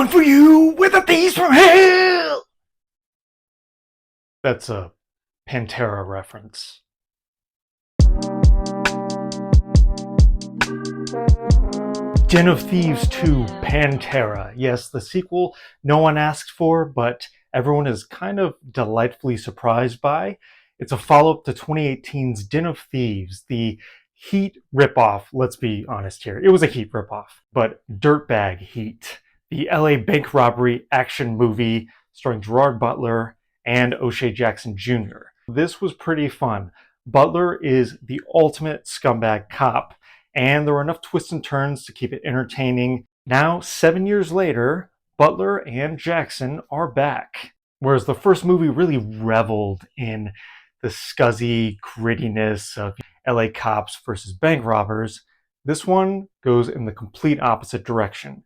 One for you with the thieves from hell! That's a Pantera reference. Den of Thieves 2 Pantera. Yes, the sequel no one asked for, but everyone is kind of delightfully surprised by. It's a follow-up to 2018's Den of Thieves, the Heat ripoff. Let's be honest here. It was a Heat ripoff, but dirtbag Heat. The LA bank robbery action movie starring Gerard Butler and O'Shea Jackson Jr. This was pretty fun. Butler is the ultimate scumbag cop, and there were enough twists and turns to keep it entertaining. Now, 7 years later, Butler and Jackson are back. Whereas the first movie really reveled in the scuzzy grittiness of LA cops versus bank robbers, this one goes in the complete opposite direction.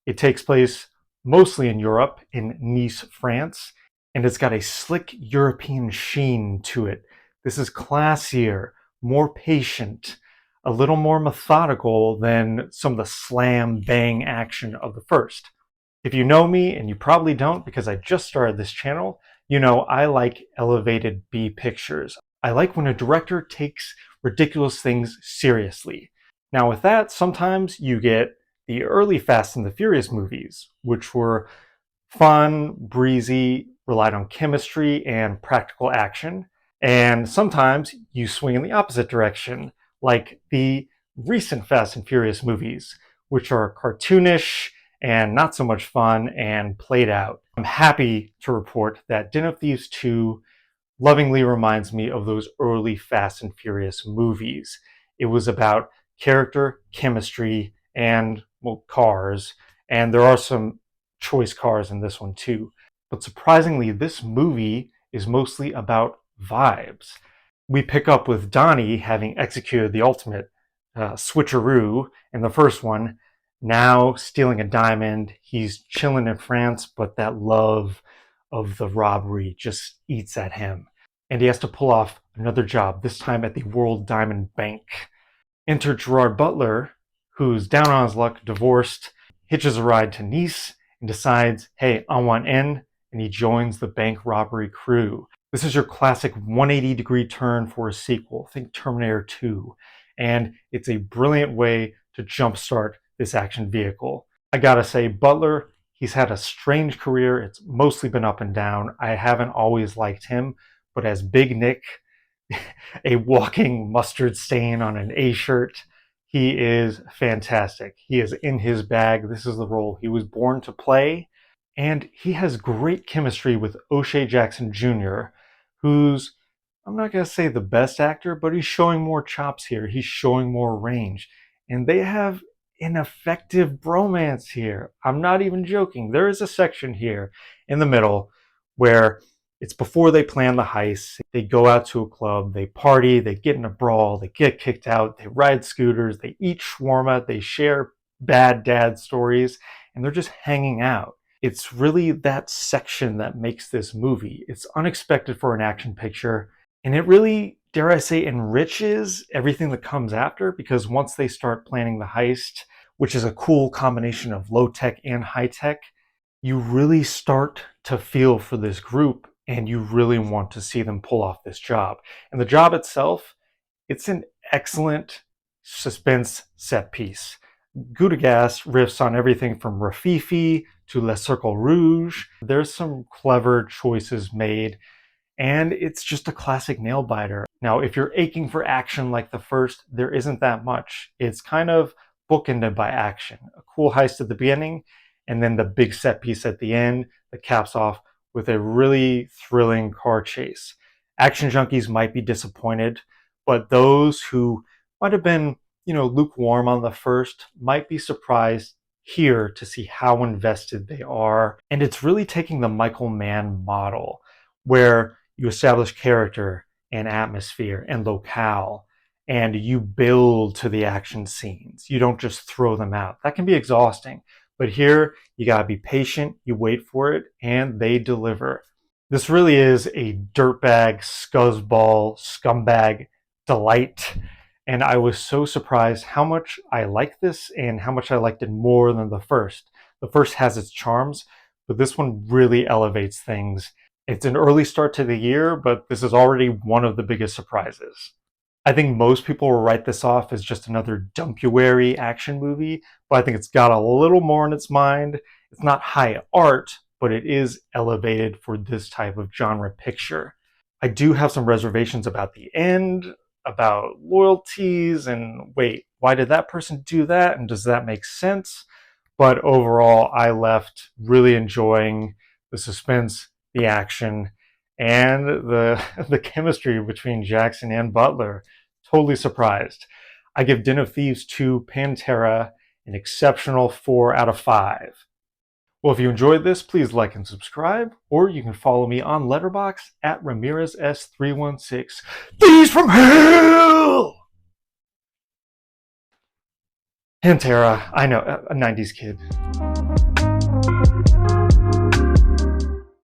It takes place mostly in Europe, in Nice, France, and it's got a slick European sheen to it. This is classier, more patient, a little more methodical than some of the slam bang action of the first. If you know me, and you probably don't because I just started this channel, you know I like elevated B pictures. I like when a director takes ridiculous things seriously. Now with that, sometimes you get the early Fast and the Furious movies, which were fun, breezy, relied on chemistry and practical action. And sometimes you swing in the opposite direction, like the recent Fast and Furious movies, which are cartoonish and not so much fun and played out. I'm happy to report that Den of Thieves 2 lovingly reminds me of those early Fast and Furious movies. It was about character, chemistry, and, well, cars. And there are some choice cars in this one too. But surprisingly, this movie is mostly about vibes. We pick up with Donnie having executed the ultimate switcheroo in the first one, now stealing a diamond. He's chilling in France, but that love of the robbery just eats at him. And he has to pull off another job, this time at the World Diamond Bank. Enter Gerard Butler, who's down on his luck, divorced, hitches a ride to Nice, and decides, hey, I want in, and he joins the bank robbery crew. This is your classic 180-degree turn for a sequel. Think Terminator 2. And it's a brilliant way to jumpstart this action vehicle. I gotta say, Butler, he's had a strange career. It's mostly been up and down. I haven't always liked him, but as Big Nick, a walking mustard stain on an A shirt, he is fantastic. He is in his bag. This is the role he was born to play. And he has great chemistry with O'Shea Jackson Jr., who's, I'm not going to say the best actor, but he's showing more chops here. He's showing more range. And they have an effective bromance here. I'm not even joking. There is a section here in the middle where it's before they plan the heist. They go out to a club, they party, they get in a brawl, they get kicked out, they ride scooters, they eat shawarma, they share bad dad stories, and they're just hanging out. It's really that section that makes this movie. It's unexpected for an action picture, and it really, dare I say, enriches everything that comes after, because once they start planning the heist, which is a cool combination of low-tech and high-tech, you really start to feel for this group, and you really want to see them pull off this job. And the job itself, it's an excellent suspense set piece. Goudegas riffs on everything from Rafifi to Le Cercle Rouge. There's some clever choices made, and it's just a classic nail-biter. Now, if you're aching for action like the first, there isn't that much. It's kind of bookended by action. A cool heist at the beginning, and then the big set piece at the end that caps off with a really thrilling car chase. Action junkies might be disappointed, but those who might have been, lukewarm on the first might be surprised here to see how invested they are. And it's really taking the Michael Mann model, where you establish character and atmosphere and locale, and you build to the action scenes. You don't just throw them out. That can be exhausting. But here, you gotta be patient, you wait for it, and they deliver. This really is a dirtbag, scuzzball, scumbag delight. And I was so surprised how much I liked this and how much I liked it more than the first. The first has its charms, but this one really elevates things. It's an early start to the year, but this is already one of the biggest surprises. I think most people will write this off as just another dumpuary action movie, but I think it's got a little more in its mind. It's not high art, but it is elevated for this type of genre picture. I do have some reservations about the end, about loyalties, and wait, why did that person do that? And does that make sense? But overall, I left really enjoying the suspense, the action, and the the chemistry between Jackson and Butler. Totally surprised. I give Den of Thieves 2 Pantera an exceptional 4 out of 5. Well, if you enjoyed this, please like and subscribe, or you can follow me on Letterboxd at RamirezS316. Thieves from Hell! Pantera, I know, a 90s kid.